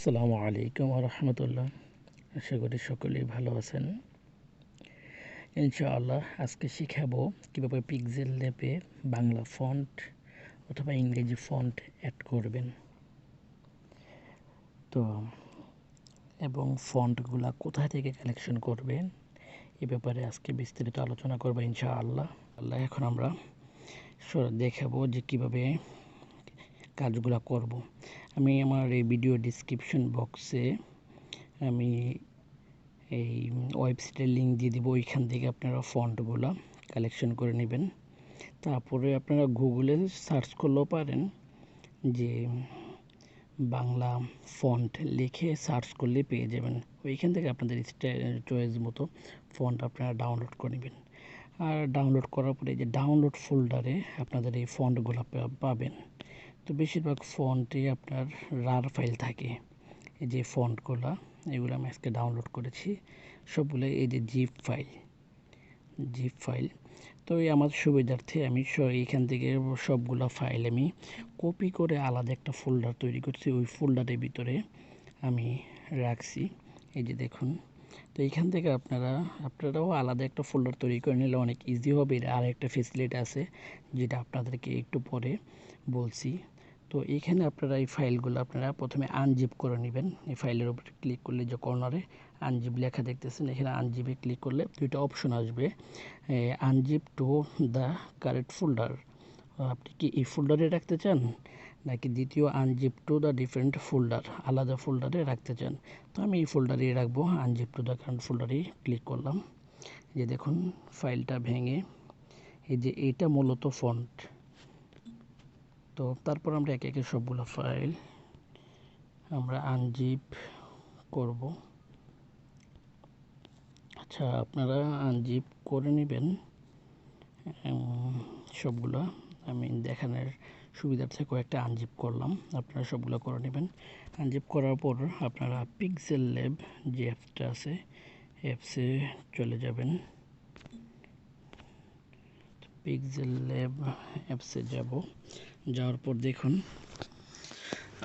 আসসালামু আলাইকুম ওয়া রাহমাতুল্লাহ। আশা করি সকলেই ভালো আছেন। ইনশাআল্লাহ আজকে শিখাবো কীভাবে পিক্সেল ল্যাবে বাংলা ফন্ট অথবা ইংরেজি ফন্ট অ্যাড করবেন, তো এবং ফন্টগুলা কোথা থেকে কালেকশন করবেন এ ব্যাপারে আজকে বিস্তারিত আলোচনা করবো ইনশাআল্লাহ। এখন আমরা দেখাবো যে কীভাবে কাজগুলা করব। আমি আমার এই ভিডিও ডিসক্রিপশন বক্সে আমি এই ওয়েবসাইটের লিঙ্ক দিয়ে দিব, ওইখান থেকে আপনারা ফন্টগুলো কালেকশন করে নেবেন। তারপরে আপনারা গুগলে সার্চ করলেও পারেন, যে বাংলা ফন্ট লিখে সার্চ করলে পেয়ে যাবেন। ওইখান থেকে আপনাদের চয়েস মতো ফন্ট আপনারা ডাউনলোড করে নেবেন। আর ডাউনলোড করার পরে যে ডাউনলোড ফোল্ডারে আপনাদের এই ফন্টগুলো পাবেন। তো বেশিরভাগ ফন্টে আপনার রার ফাইল থাকে। এই যে ফন্টগুলো এগুলো আমি আজকে ডাউনলোড করেছি সবগুলো, এই যে জিপ ফাইল। তো এই আমার সুবিধার্থে আমি এইখান থেকে সবগুলো ফাইল আমি কপি করে আলাদা একটা ফোল্ডার তৈরি করছি। ওই ফোল্ডারের ভিতরে আমি রাখছি, এই যে দেখুন। তো এইখান থেকে আপনারাও আলাদা একটা ফোল্ডার তৈরি করে নিলে অনেক ইজি হবে। আর একটা ফেসিলিটি আছে যেটা আপনাদেরকে একটু পরে বলছি। তো এইখানে আপনারা এই ফাইলগুলো আপনারা প্রথমে আনজিপ করে নেবেন। এই ফাইলের উপরে ক্লিক করলে যে কর্নারে আনজিপ লেখা দেখতেছেন, এখানে আনজিপে ক্লিক করলে দুইটা অপশন আসবে, unzip to the correct folder. আপনি কি এই ফোল্ডারে রাখতে চান নাকি দ্বিতীয় unzip to the different folder, আলাদা ফোল্ডারে রাখতে চান? তো আমি এই ফোল্ডারেই রাখবো, আনজিপ টু দ্য কারেন্ট ফোল্ডারেই ক্লিক করলাম। যে দেখুন ফাইলটা ভেঙে এই যে এইটা মূলত ফন্ট। তো তারপর আমরা একে একে সবগুলো ফাইল আমরা আনজিপ করব। আচ্ছা, আপনারা আনজিপ করে নেবেন সবগুলো। আমি দেখানোর সুবিধার্থে কয়েকটা আনজিপ করলাম, আপনারা সবগুলো করে নেবেন। আনজিপ করার পর আপনারা পিক্সেল ল্যাব যে অ্যাপসটা আছে অ্যাপসে চলে যাবেন। পিক্সেল ল্যাব অ্যাপসে যাওয়ার পর দেখুন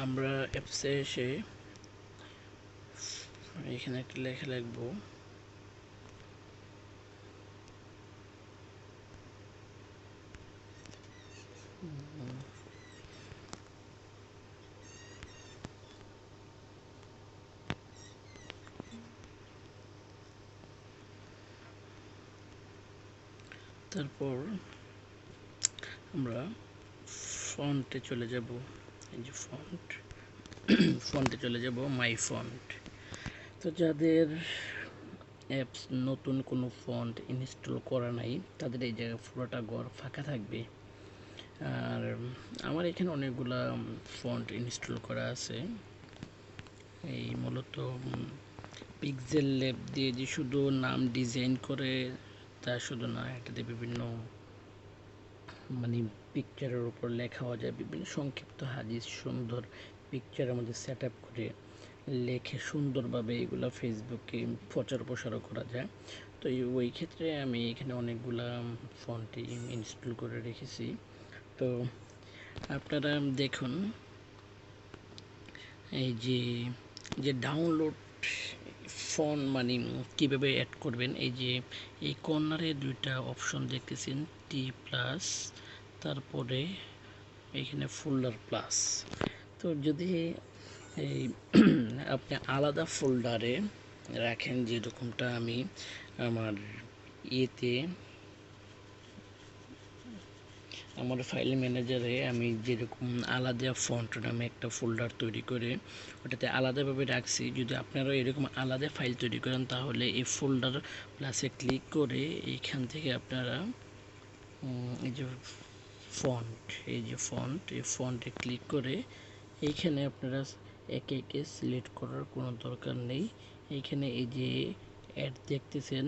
আমরা অ্যাপসে এসে এখানে একটা লেখা লিখবো, তারপর আমরা ফন্টে চলে যাব। এই যে ফন্টে চলে যাব, মাই ফন্ট। তো যাদের অ্যাপস নতুন কোনো ফন্ট ইনস্টল করা নাই তাদের এই জায়গায় পুরোটা ঘর ফাঁকা থাকবে। আর আমার এখানে অনেকগুলা ফন্ট ইনস্টল করা আছে। এই মূলত পিক্সেল ল্যাব দিয়ে যে শুধু নাম ডিজাইন করে তা শুধু না, এটাতে বিভিন্ন পিকচারের উপর লেখাও যায়, বিভিন্ন সংক্ষিপ্ত হাদিস সুন্দর পিকচারের মধ্যে সেট আপ করে লেখে সুন্দরভাবে এগুলো ফেসবুকে প্রচার প্রসারও করা যায়। তো ওই ক্ষেত্রে আমি এখানে অনেকগুলা ফন্ট ইনস্টল করে রেখেছি। তো আপনারা দেখুন এই যে ডাউনলোড ফন্ট কীভাবে অ্যাড করবেন। এই কর্নারে দুইটা অপশন দেখতেছেন, টি প্লাস, তারপরে এখানে ফোল্ডার প্লাস। তো যদি এই আপনি আলাদা ফোল্ডারে রাখেন, যেরকমটা আমি আমার আমার ফাইল ম্যানেজারে আমি যেরকম আলাদা ফন্ট নামে একটা ফোল্ডার তৈরি করে ওটাতে আলাদাভাবে রাখছি, যদি আপনারাও এরকম আলাদা ফাইল তৈরি করেন তাহলে এই ফোল্ডার প্লাসে ক্লিক করে এইখান থেকে আপনারা এই যে ফন্টে ক্লিক করে এইখানে আপনারা একে একে সিলেক্ট করার কোনো দরকার নেই। এইখানে এই যে অ্যাড দেখতেছেন,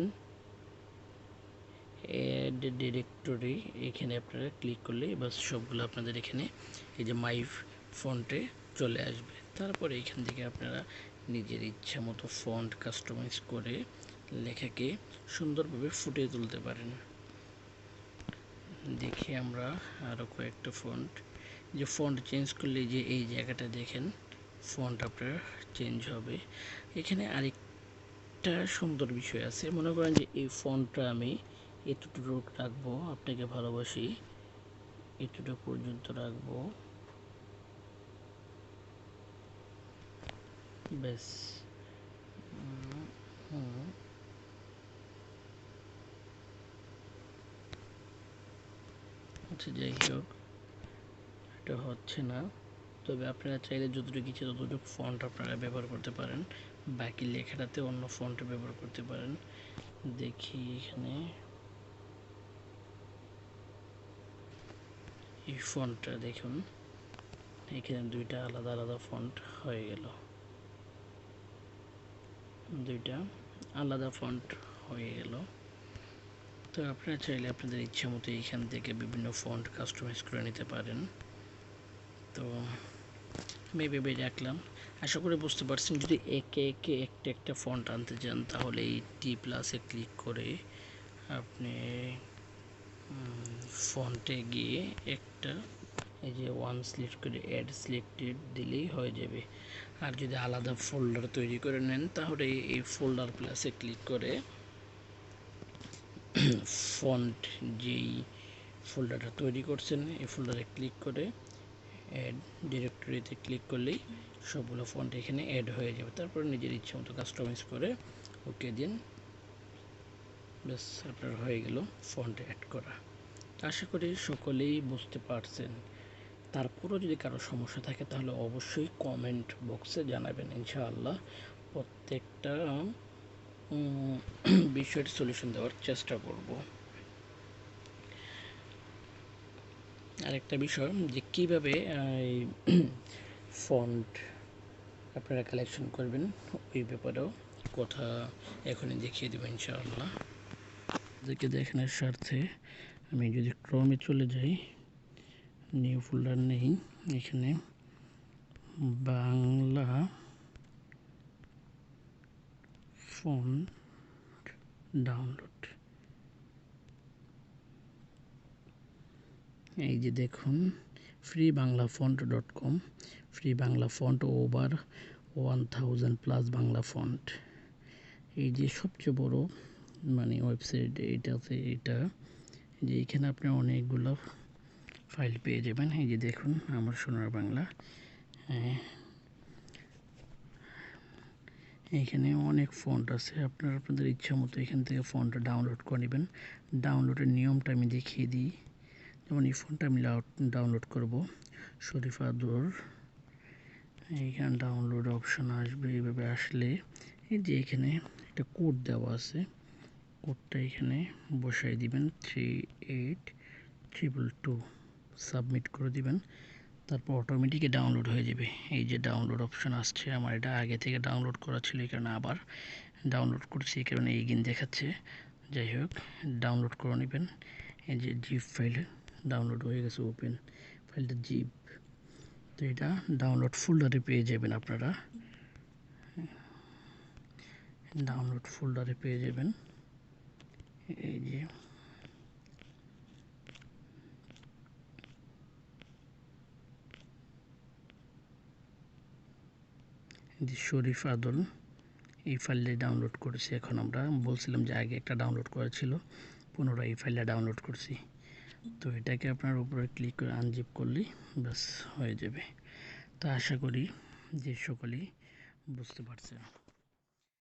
অ্যাড ডিরেক্টরি, এখানে আপনারা ক্লিক করলে বাস সবগুলো আপনাদের এখানে এই যে মাই ফন্টে চলে আসবে। তারপরে এখান থেকে আপনারা নিজের ইচ্ছা মতো ফন্ট কাস্টমাইজ করে লেখাকে সুন্দরভাবে ফুটিয়ে তুলতে পারেন। দেখি আমরা আরও কয়েকটা ফন্ট চেঞ্জ করলে যে এই জায়গাটা দেখেন ফন্ট আপনার চেঞ্জ হবে। এখানে আরেকটা সুন্দর বিষয় আছে, মনে করেন যে এই ফন্টটা আমি এতটুকু রাখবো, আপনাকে ভালোবাসি এতটুকু পর্যন্ত রাখবো, ব্যাস। আচ্ছা, যাই হোক, এটা হচ্ছে না। তবে আপনারা চাইলে যতটুকু ইচ্ছে ততটুকু ফন্ট আপনারা ব্যবহার করতে পারেন, বাকি লেখাটাতে অন্য ফন্ট ব্যবহার করতে পারেন। দেখি এখানে এই ফন্টটা দেখুন, এখানে দুইটা আলাদা আলাদা ফন্ট হয়ে গেল, দুইটা আলাদা ফন্ট হয়ে গেল। তো আপনারা চাইলে আপনাদের ইচ্ছা মতো এখান থেকে বিভিন্ন ফন্ট কাস্টমাইজ করে নিতে পারেন। তো আমি ভেবে রাখলাম, আশা করি বুঝতে পারছেন। যদি একে একে একটা একটা ফন্ট আনতে চান তাহলে এই টি প্লাসে ক্লিক করে আপনি ফন্টে গিয়ে একটা এই যে ওয়ান সিলেক্ট করে অ্যাড সিলেক্টেড দিলেই হয়ে যাবে। আর যদি আলাদা ফোল্ডার তৈরি করে নেন তাহলে এই ফোল্ডার প্লাসে ক্লিক করে ফন্ট যেই ফোল্ডারটা তৈরি করছেন এই ফোল্ডারে ক্লিক করে অ্যাড ডিরেক্টরিতে ক্লিক করলেই সবগুলো ফন্ট এখানে অ্যাড হয়ে যাবে। তারপর নিজের ইচ্ছে মতো কাস্টমাইজ করে ওকে দিন, ব্যাস আপনার হয়ে গেল ফন্ট অ্যাড করা। আশা করি সকলেই বুঝতে পারছেন। তারপরও যদি কারো সমস্যা থাকে তাহলে অবশ্যই কমেন্ট বক্সে জানাবেন, ইনশাআল্লাহ প্রত্যেকটা বিষয়ের সলিউশন দেওয়ার চেষ্টা করব। আরেকটা বিষয় যে কীভাবে ফন্ট আপনারা কালেকশন করবেন ওই ব্যাপারেও কথা এখনই দেখিয়ে দেবো ইনশাআল্লাহ। এদেরকে দেখানোর স্বার্থে আমি যদি ক্রমে চলে যাই, নিউ ফোল্ডার নেই, এখানে বাংলা ফন্ট ডাউনলোড, এই যে দেখুন free Bangla font, free Bangla font over 1000+ Bangla font. এই যে সবচেয়ে বড় মানে ওয়েবসাইট এইটাতে, এটা যে এখানে আপনি অনেকগুলো ফাইল পেয়ে যাবেন। এই যে দেখুন আমার সোনার বাংলা, এখানে অনেক ফন্ট আছে, আপনারা আপনাদের ইচ্ছা মতো এখান থেকে ফন্টটা ডাউনলোড করে নেবেন। ডাউনলোডের নিয়মটা আমি দেখিয়ে দিই। যেমন এই ফন্টটা আমি ডাউনলোড করব, শরীফাদুর, এইখানে ডাউনলোড অপশন আসবে। এইভাবে আসলে এই যে এখানে একটা কোড দেওয়া আছে, কোডটা এখানে বসাই দিবেন 38222, সাবমিট করে দিবেন। তারপর অটোমেটিকই ডাউনলোড হয়ে যাবে। এই যে ডাউনলোড অপশন আসছে, আমার এটা আগে থেকে ডাউনলোড করা ছিল, এই কারণে আবার ডাউনলোড করছি, এই কারণে এগিন দেখাচ্ছে। যাই হোক, ডাউনলোড করে নেবেন। এই যে জিপ ফাইল ডাউনলোড হয়ে গেছে, ওপেন ফাইলটা জিপ। তো এটা ডাউনলোড ফোল্ডারে পেয়ে যাবেন, আপনারা ডাউনলোড ফোল্ডারে পেয়ে যাবেন। এই যে শরীফ আদল, এই ফাইলটা ডাউনলোড করেছি। এখন আমরা বলছিলাম যে আগে একটা ডাউনলোড করা ছিল, পুনরায় এই ফাইলটা ডাউনলোড করছি। তো এটাকে আপনার উপরে ক্লিক করে আনজিপ করলেই ব্যাস হয়ে যাবে। তো আশা করি যে সকলেই বুঝতে পারছেন।